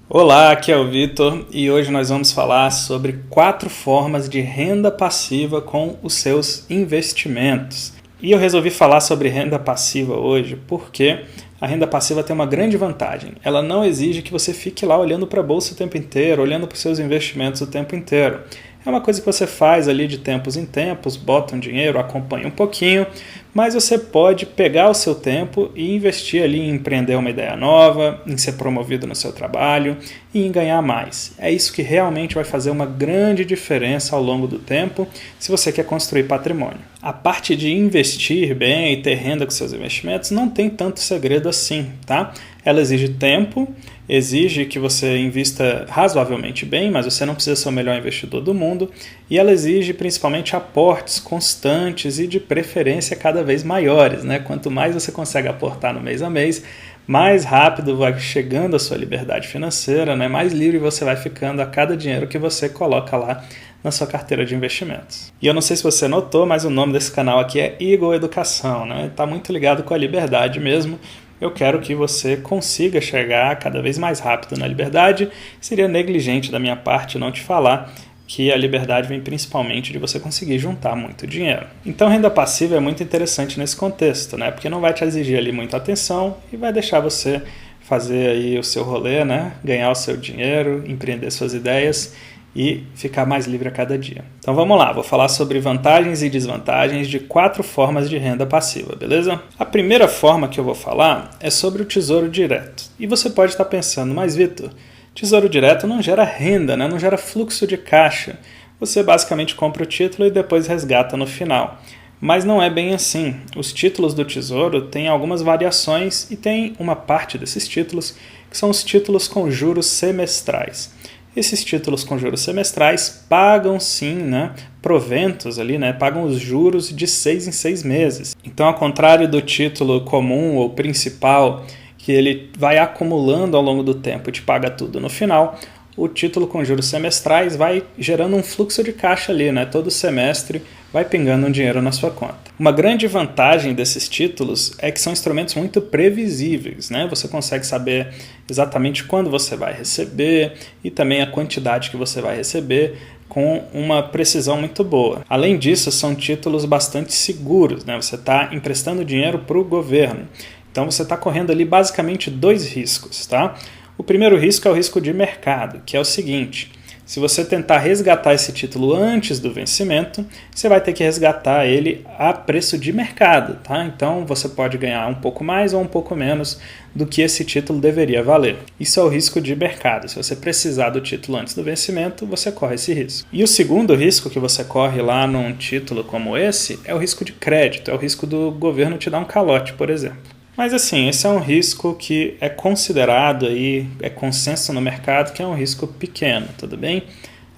Olá, aqui é o Vitor e hoje nós vamos falar sobre 4 formas de renda passiva com os seus investimentos. E eu resolvi falar sobre renda passiva hoje porque a renda passiva tem uma grande vantagem. Ela não exige que você fique lá olhando para a bolsa o tempo inteiro, olhando para os seus investimentos o tempo inteiro. É uma coisa que você faz ali de tempos em tempos, bota um dinheiro, acompanha um pouquinho, mas você pode pegar o seu tempo e investir ali em empreender uma ideia nova, em ser promovido no seu trabalho e em ganhar mais. É isso que realmente vai fazer uma grande diferença ao longo do tempo se você quer construir patrimônio. A parte de investir bem e ter renda com seus investimentos não tem tanto segredo assim, tá? Ela exige tempo, exige que você invista razoavelmente bem, mas você não precisa ser o melhor investidor do mundo, e ela exige principalmente aportes constantes e de preferência cada vez maiores, né? Quanto mais você consegue aportar no mês a mês, mais rápido vai chegando a sua liberdade financeira, né? Mais livre você vai ficando a cada dinheiro que você coloca lá na sua carteira de investimentos. E eu não sei se você notou, mas o nome desse canal aqui é Eagle Educação, né? Está muito ligado com a liberdade mesmo. Eu quero que você consiga chegar cada vez mais rápido na liberdade. Seria negligente da minha parte não te falar que a liberdade vem principalmente de você conseguir juntar muito dinheiro. Então, renda passiva é muito interessante nesse contexto, né? Porque não vai te exigir ali muita atenção e vai deixar você fazer aí o seu rolê, né? Ganhar o seu dinheiro, empreender suas ideias e ficar mais livre a cada dia. Então vamos lá, vou falar sobre vantagens e desvantagens de 4 formas de renda passiva, beleza? A primeira forma que eu vou falar é sobre o Tesouro Direto. E você pode estar pensando, mas Vitor, Tesouro Direto não gera renda, né? Não gera fluxo de caixa. Você basicamente compra o título e depois resgata no final. Mas não é bem assim. Os títulos do Tesouro têm algumas variações e tem uma parte desses títulos que são os títulos com juros semestrais. Esses títulos com juros semestrais pagam sim, né, proventos ali, né, pagam os juros de 6 em 6 meses. Então, ao contrário do título comum ou principal, que ele vai acumulando ao longo do tempo e te paga tudo no final, o título com juros semestrais vai gerando um fluxo de caixa ali, né, todo semestre vai pingando um dinheiro na sua conta. Uma grande vantagem desses títulos é que são instrumentos muito previsíveis, né? Você consegue saber exatamente quando você vai receber e também a quantidade que você vai receber com uma precisão muito boa. Além disso, são títulos bastante seguros, né? Você está emprestando dinheiro para o governo. Então você está correndo ali basicamente 2 riscos, tá? O primeiro risco é o risco de mercado, que é o seguinte: se você tentar resgatar esse título antes do vencimento, você vai ter que resgatar ele a preço de mercado, tá? Então você pode ganhar um pouco mais ou um pouco menos do que esse título deveria valer. Isso é o risco de mercado. Se você precisar do título antes do vencimento, você corre esse risco. E o segundo risco que você corre lá num título como esse é o risco de crédito, é o risco do governo te dar um calote, por exemplo. Mas assim, esse é um risco que é considerado aí, é consenso no mercado que é um risco pequeno, tudo bem?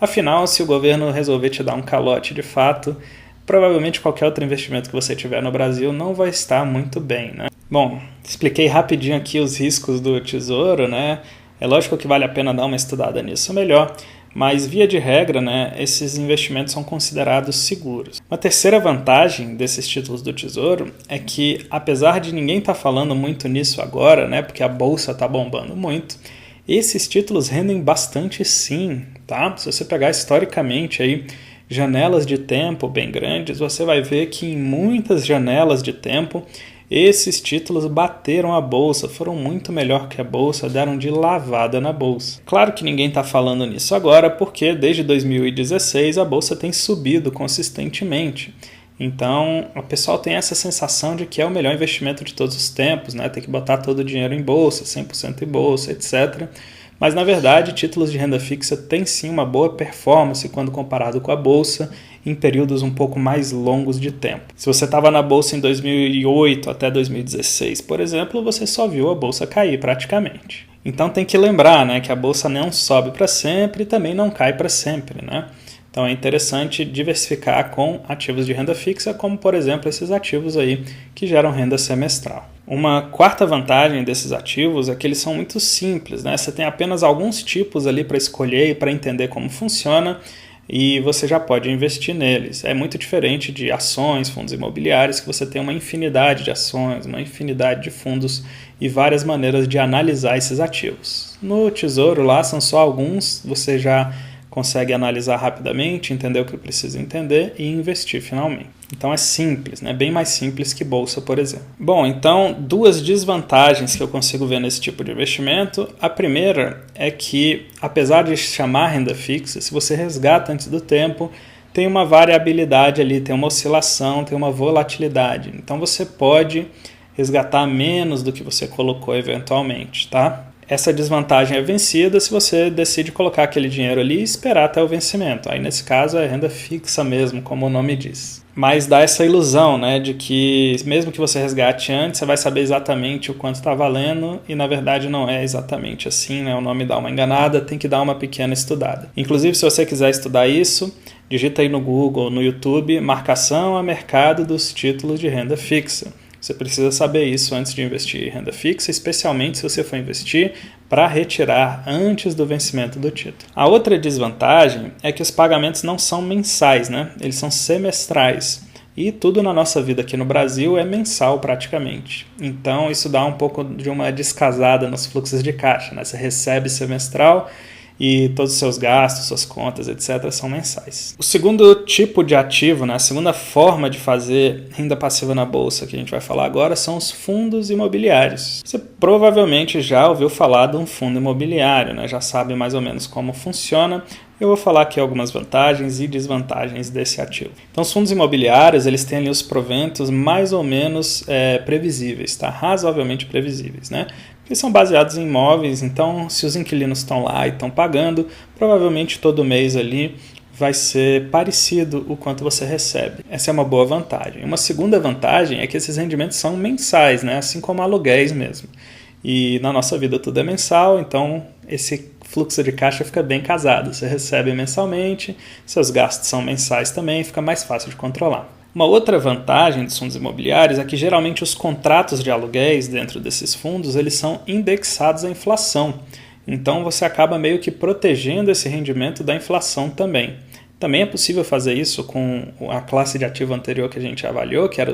Afinal, se o governo resolver te dar um calote de fato, provavelmente qualquer outro investimento que você tiver no Brasil não vai estar muito bem, né? Bom, expliquei rapidinho aqui os riscos do tesouro, né? É lógico que vale a pena dar uma estudada nisso melhor, mas, via de regra, né, esses investimentos são considerados seguros. Uma terceira vantagem desses títulos do Tesouro é que, apesar de ninguém estar falando muito nisso agora, né, porque a bolsa está bombando muito, esses títulos rendem bastante sim, tá? Se você pegar historicamente aí, janelas de tempo bem grandes, você vai ver que em muitas janelas de tempo esses títulos bateram a bolsa, foram muito melhor que a bolsa, deram de lavada na bolsa. Claro que ninguém está falando nisso agora, porque desde 2016 a bolsa tem subido consistentemente. Então, o pessoal tem essa sensação de que é o melhor investimento de todos os tempos, né? Tem que botar todo o dinheiro em bolsa, 100% em bolsa, etc. Mas, na verdade, títulos de renda fixa têm sim uma boa performance quando comparado com a bolsa em períodos um pouco mais longos de tempo. Se você estava na bolsa em 2008 até 2016, por exemplo, você só viu a bolsa cair praticamente. Então tem que lembrar, né, que a bolsa não sobe para sempre e também não cai para sempre, né? Então é interessante diversificar com ativos de renda fixa, como por exemplo esses ativos aí que geram renda semestral. Uma quarta vantagem desses ativos é que eles são muito simples, né? Você tem apenas alguns tipos ali para escolher e para entender como funciona. e você já pode investir neles. É muito diferente de ações, fundos imobiliários, que você tem uma infinidade de ações, uma infinidade de fundos e várias maneiras de analisar esses ativos. No Tesouro lá são só alguns, você já consegue analisar rapidamente, entender o que precisa entender e investir finalmente. Então é simples, né? Bem mais simples que bolsa, por exemplo. Bom, então 2 desvantagens que eu consigo ver nesse tipo de investimento. A primeira é que, apesar de chamar renda fixa, se você resgata antes do tempo, tem uma variabilidade ali, tem uma oscilação, tem uma volatilidade. Então você pode resgatar menos do que você colocou eventualmente, tá? Essa desvantagem é vencida se você decide colocar aquele dinheiro ali e esperar até o vencimento. Aí, nesse caso, é renda fixa mesmo, como o nome diz. Mas dá essa ilusão, né, de que mesmo que você resgate antes, você vai saber exatamente o quanto está valendo e, na verdade, não é exatamente assim, né? O nome dá uma enganada, tem que dar uma pequena estudada. Inclusive, se você quiser estudar isso, digita aí no Google, no YouTube, marcação a mercado dos títulos de renda fixa. Você precisa saber isso antes de investir em renda fixa, especialmente se você for investir para retirar antes do vencimento do título. A outra desvantagem é que os pagamentos não são mensais, né? Eles são semestrais. E tudo na nossa vida aqui no Brasil é mensal praticamente. Então isso dá um pouco de uma descasada nos fluxos de caixa, né? Você recebe semestral e todos os seus gastos, suas contas, etc. são mensais. O segundo tipo de ativo, né, a segunda forma de fazer renda passiva na bolsa que a gente vai falar agora são os fundos imobiliários. Você provavelmente já ouviu falar de um fundo imobiliário, né, já sabe mais ou menos como funciona. Eu vou falar aqui algumas vantagens e desvantagens desse ativo. Então, os fundos imobiliários, eles têm ali os proventos mais ou menos previsíveis, tá? Razoavelmente previsíveis, né? Porque são baseados em imóveis, então se os inquilinos estão lá e estão pagando, provavelmente todo mês ali vai ser parecido o quanto você recebe. Essa é uma boa vantagem. Uma segunda vantagem é que esses rendimentos são mensais, né? Assim como aluguéis mesmo. E na nossa vida tudo é mensal, então esse fluxo de caixa fica bem casado. Você recebe mensalmente, seus gastos são mensais também, fica mais fácil de controlar. Uma outra vantagem dos fundos imobiliários é que geralmente os contratos de aluguéis dentro desses fundos eles são indexados à inflação. Então você acaba meio que protegendo esse rendimento da inflação também. Também é possível fazer isso com a classe de ativo anterior que a gente avaliou, que era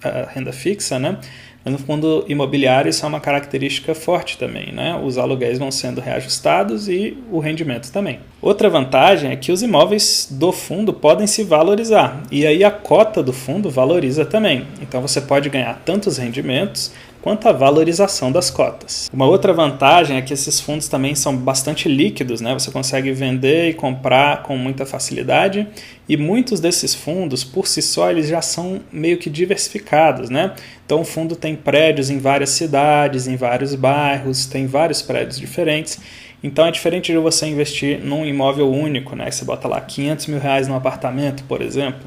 a renda fixa, né? Mas no fundo imobiliário isso é uma característica forte também, né? Os aluguéis vão sendo reajustados e o rendimento também. Outra vantagem é que os imóveis do fundo podem se valorizar e aí a cota do fundo valoriza também. Então você pode ganhar tanto os rendimentos quanto a valorização das cotas. Uma outra vantagem é que esses fundos também são bastante líquidos, né? Você consegue vender e comprar com muita facilidade e muitos desses fundos, por si só, eles já são meio que diversificados, né? Então o fundo tem prédios em várias cidades, em vários bairros, tem vários prédios diferentes. Então é diferente de você investir num imóvel único, né? Você bota lá R$500 mil num apartamento, por exemplo,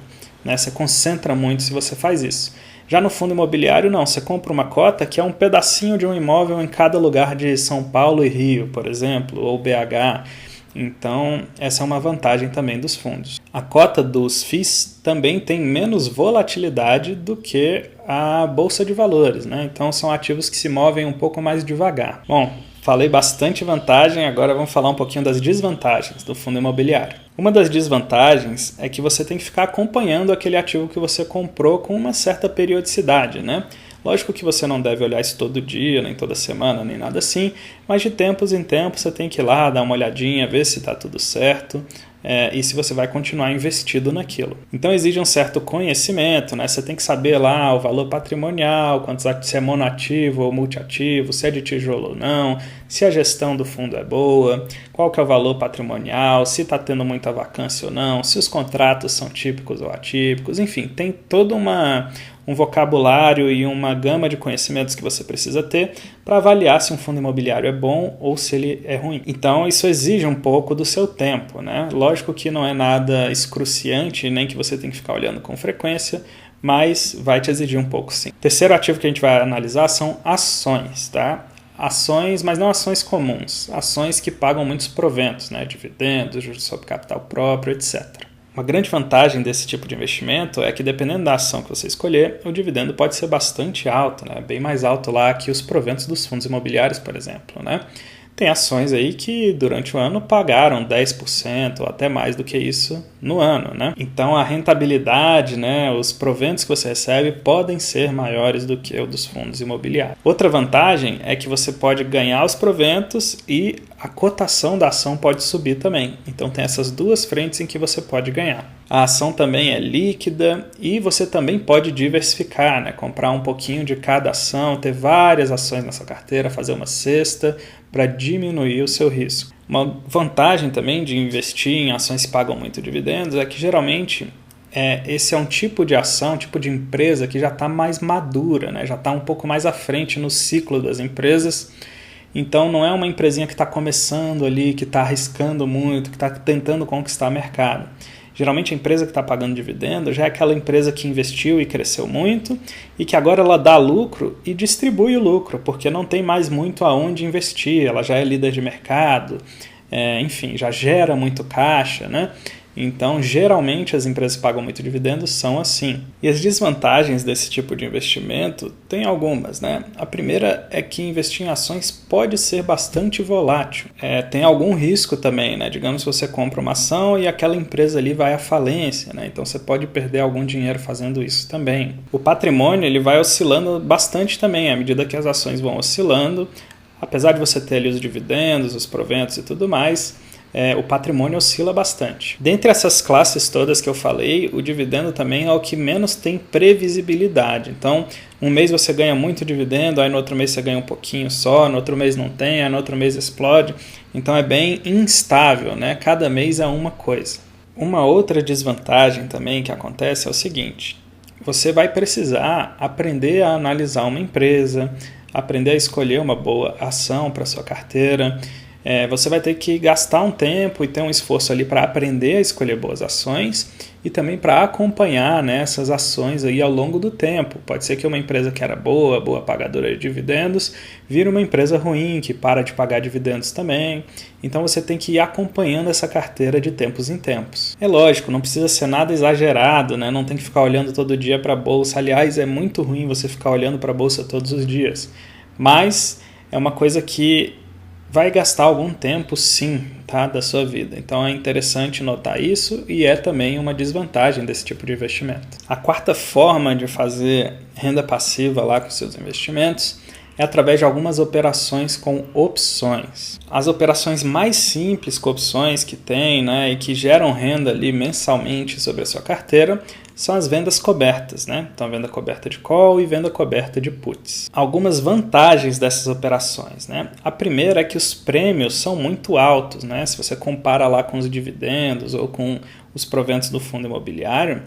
né? Você concentra muito se você faz isso. Já no fundo imobiliário, não. Você compra uma cota que é um pedacinho de um imóvel em cada lugar de São Paulo e Rio, por exemplo, ou BH. Então, essa é uma vantagem também dos fundos. A cota dos FIIs também tem menos volatilidade do que a Bolsa de Valores, né? Então, são ativos que se movem um pouco mais devagar. Bom, falei bastante vantagem, agora vamos falar um pouquinho das desvantagens do fundo imobiliário. Uma das desvantagens é que você tem que ficar acompanhando aquele ativo que você comprou com uma certa periodicidade, né? Lógico que você não deve olhar isso todo dia, nem toda semana, nem nada assim, mas de tempos em tempos você tem que ir lá, dar uma olhadinha, ver se está tudo certo e se você vai continuar investido naquilo. Então exige um certo conhecimento, né? Você tem que saber lá o valor patrimonial, se é monoativo ou multiativo, se é de tijolo ou não, se a gestão do fundo é boa, qual que é o valor patrimonial, se está tendo muita vacância ou não, se os contratos são típicos ou atípicos, enfim, tem todo um vocabulário e uma gama de conhecimentos que você precisa ter para avaliar se um fundo imobiliário é bom ou se ele é ruim. Então, isso exige um pouco do seu tempo, né? Lógico que não é nada excruciante, nem que você tem que ficar olhando com frequência, mas vai te exigir um pouco sim. Terceiro ativo que a gente vai analisar são ações, tá? Ações, mas não ações comuns, ações que pagam muitos proventos, né? Dividendos, juros sobre capital próprio, etc. Uma grande vantagem desse tipo de investimento é que, dependendo da ação que você escolher, o dividendo pode ser bastante alto, né? Bem mais alto lá que os proventos dos fundos imobiliários, por exemplo, né? Tem ações aí que durante o ano pagaram 10% ou até mais do que isso no ano, né? Então a rentabilidade, né, os proventos que você recebe podem ser maiores do que o dos fundos imobiliários. Outra vantagem é que você pode ganhar os proventos e a cotação da ação pode subir também. Então tem essas duas frentes em que você pode ganhar. A ação também é líquida e você também pode diversificar, né? Comprar um pouquinho de cada ação, ter várias ações nessa carteira, fazer uma cesta para diminuir o seu risco. Uma vantagem também de investir em ações que pagam muito dividendos é que geralmente esse é um tipo de ação, um tipo de empresa que já está mais madura, né? Já está um pouco mais à frente no ciclo das empresas. Então não é uma empresinha que está começando ali, que está arriscando muito, que está tentando conquistar mercado. Geralmente a empresa que está pagando dividendo já é aquela empresa que investiu e cresceu muito e que agora ela dá lucro e distribui o lucro, porque não tem mais muito aonde investir, ela já é líder de mercado, enfim, já gera muito caixa, né? Então, geralmente, as empresas que pagam muito dividendos são assim. E as desvantagens desse tipo de investimento tem algumas, né? A primeira é que investir em ações pode ser bastante volátil. Tem algum risco também, né? Digamos que você compra uma ação e aquela empresa ali vai à falência, né? Então, você pode perder algum dinheiro fazendo isso também. O patrimônio ele vai oscilando bastante também, à medida que as ações vão oscilando. Apesar de você ter ali os dividendos, os proventos e tudo mais, o patrimônio oscila bastante. Dentre essas classes todas que eu falei, o dividendo também é o que menos tem previsibilidade. Então, um mês você ganha muito dividendo, aí no outro mês você ganha um pouquinho só, no outro mês não tem, aí no outro mês explode. Então é bem instável, né? Cada mês é uma coisa. Uma outra desvantagem também que acontece é o seguinte: você vai precisar aprender a analisar uma empresa, aprender a escolher uma boa ação para sua carteira. Você vai ter que gastar um tempo e ter um esforço ali para aprender a escolher boas ações e também para acompanhar, né, essas ações aí ao longo do tempo. Pode ser que uma empresa que era boa pagadora de dividendos, vire uma empresa ruim que para de pagar dividendos também. Então você tem que ir acompanhando essa carteira de tempos em tempos. É lógico, não precisa ser nada exagerado, né? Não tem que ficar olhando todo dia para a bolsa. Aliás, é muito ruim você ficar olhando para a bolsa todos os dias. Mas é uma coisa que vai gastar algum tempo, sim, tá, da sua vida. Então é interessante notar isso e é também uma desvantagem desse tipo de investimento. A quarta forma de fazer renda passiva lá com seus investimentos é através de algumas operações com opções. As operações mais simples com opções que tem, né, e que geram renda ali mensalmente sobre a sua carteira são as vendas cobertas, né? Então, venda coberta de call e venda coberta de puts. Algumas vantagens dessas operações, né? A primeira é que os prêmios são muito altos, né? Se você compara lá com os dividendos ou com os proventos do fundo imobiliário,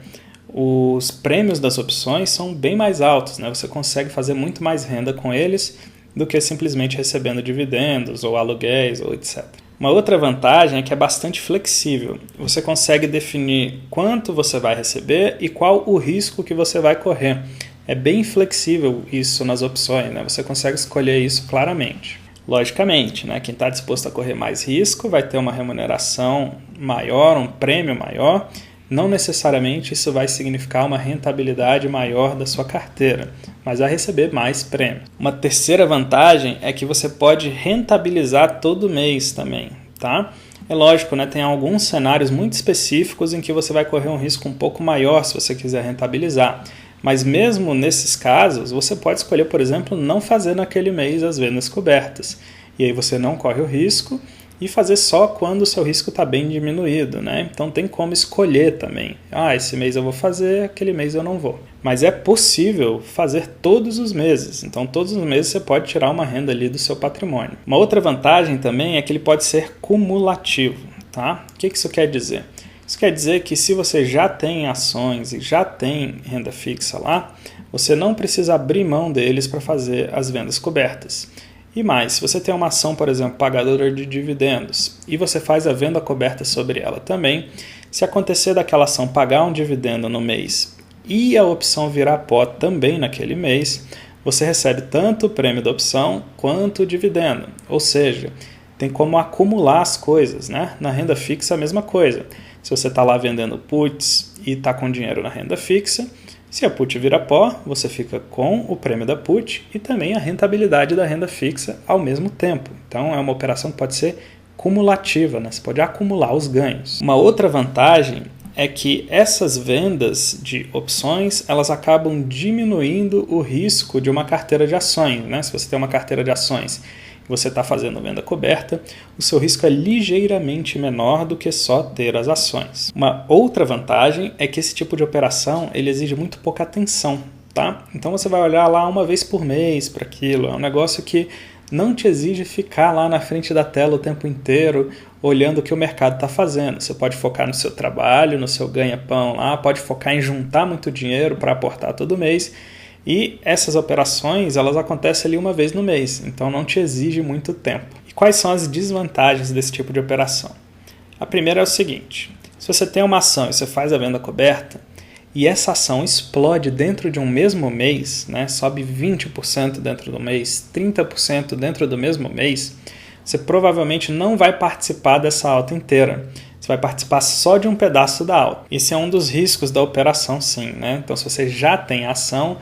os prêmios das opções são bem mais altos, né? Você consegue fazer muito mais renda com eles do que simplesmente recebendo dividendos ou aluguéis ou etc. Uma outra vantagem é que é bastante flexível. Você consegue definir quanto você vai receber e qual o risco que você vai correr. É bem flexível isso nas opções, né? Você consegue escolher isso claramente. Logicamente, né? Quem está disposto a correr mais risco vai ter uma remuneração maior, um prêmio maior. Não necessariamente isso vai significar uma rentabilidade maior da sua carteira, mas vai receber mais prêmio. Uma terceira vantagem é que você pode rentabilizar todo mês também, tá? É lógico, né? Tem alguns cenários muito específicos em que você vai correr um risco um pouco maior se você quiser rentabilizar. Mas mesmo nesses casos, você pode escolher, por exemplo, não fazer naquele mês as vendas cobertas. E aí você não corre o risco e fazer só quando o seu risco está bem diminuído, né? Então tem como escolher também. Esse mês eu vou fazer, aquele mês eu não vou. Mas é possível fazer todos os meses. Então todos os meses você pode tirar uma renda ali do seu patrimônio. Uma outra vantagem também é que ele pode ser cumulativo, tá? O que isso quer dizer? Isso quer dizer que se você já tem ações e já tem renda fixa lá, você não precisa abrir mão deles para fazer as vendas cobertas. E mais, se você tem uma ação, por exemplo, pagadora de dividendos, e você faz a venda coberta sobre ela também, se acontecer daquela ação pagar um dividendo no mês e a opção virar pó também naquele mês, você recebe tanto o prêmio da opção quanto o dividendo. Ou seja, tem como acumular as coisas, né? Na renda fixa a mesma coisa. Se você está lá vendendo puts e está com dinheiro na renda fixa, Se a put vira pó, você fica com o prêmio da put e também a rentabilidade da renda fixa ao mesmo tempo. Então é uma operação que pode ser cumulativa, né? Você pode acumular os ganhos. Uma outra vantagem é que essas vendas de opções, elas acabam diminuindo o risco de uma carteira de ações, né? Se você tem uma carteira de ações e você está fazendo venda coberta, o seu risco é ligeiramente menor do que só ter as ações. Uma outra vantagem é que esse tipo de operação ele exige muito pouca atenção, tá? Então você vai olhar lá uma vez por mês para aquilo, é um negócio que não te exige ficar lá na frente da tela o tempo inteiro olhando o que o mercado está fazendo. Você pode focar no seu trabalho, no seu ganha-pão lá, pode focar em juntar muito dinheiro para aportar todo mês. E essas operações, elas acontecem ali uma vez no mês, então não te exige muito tempo. E quais são as desvantagens desse tipo de operação? A primeira é o seguinte: se você tem uma ação e você faz a venda coberta, e essa ação explode dentro de um mesmo mês, né, sobe 20% dentro do mês, 30% dentro do mesmo mês, você provavelmente não vai participar dessa alta inteira. Você vai participar só de um pedaço da alta. Esse é um dos riscos da operação, sim, né? Então, se você já tem a ação,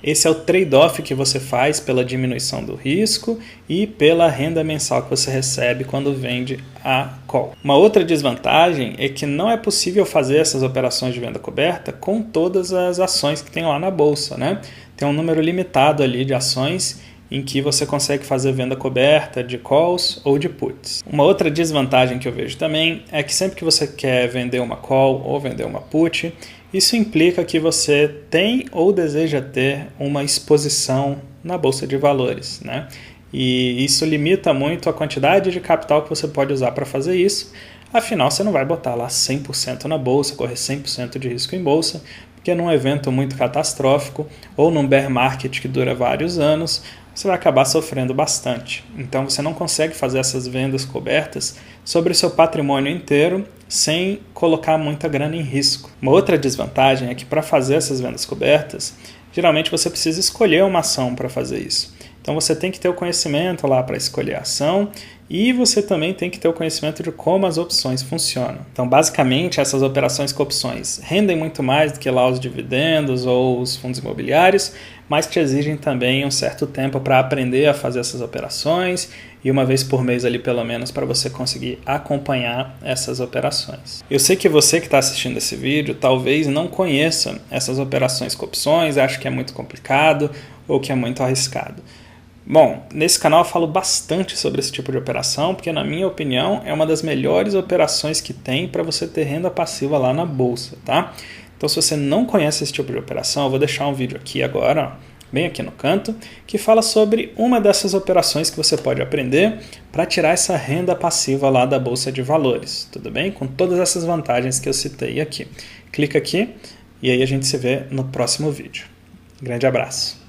esse é o trade-off que você faz pela diminuição do risco e pela renda mensal que você recebe quando vende a call. Uma outra desvantagem é que não é possível fazer essas operações de venda coberta com todas as ações que tem lá na bolsa, né? Tem um número limitado ali de ações em que você consegue fazer venda coberta de calls ou de puts. Uma outra desvantagem que eu vejo também é que sempre que você quer vender uma call ou vender uma put, isso implica que você tem ou deseja ter uma exposição na bolsa de valores, né? E isso limita muito a quantidade de capital que você pode usar para fazer isso. Afinal, você não vai botar lá 100% na bolsa, correr 100% de risco em bolsa, porque num evento muito catastrófico ou num bear market que dura vários anos, você vai acabar sofrendo bastante. Então você não consegue fazer essas vendas cobertas sobre o seu patrimônio inteiro sem colocar muita grana em risco. Uma outra desvantagem é que para fazer essas vendas cobertas, geralmente você precisa escolher uma ação para fazer isso. Então você tem que ter o conhecimento lá para escolher a ação e você também tem que ter o conhecimento de como as opções funcionam. Então basicamente essas operações com opções rendem muito mais do que lá os dividendos ou os fundos imobiliários, mas te exigem também um certo tempo para aprender a fazer essas operações e uma vez por mês ali pelo menos para você conseguir acompanhar essas operações. Eu sei que você que está assistindo esse vídeo talvez não conheça essas operações com opções, acha que é muito complicado ou que é muito arriscado. Bom, nesse canal eu falo bastante sobre esse tipo de operação, porque na minha opinião é uma das melhores operações que tem para você ter renda passiva lá na bolsa, tá? Então se você não conhece esse tipo de operação, eu vou deixar um vídeo aqui agora, ó, bem aqui no canto, que fala sobre uma dessas operações que você pode aprender para tirar essa renda passiva lá da bolsa de valores, tudo bem? Com todas essas vantagens que eu citei aqui. Clica aqui e aí a gente se vê no próximo vídeo. Grande abraço!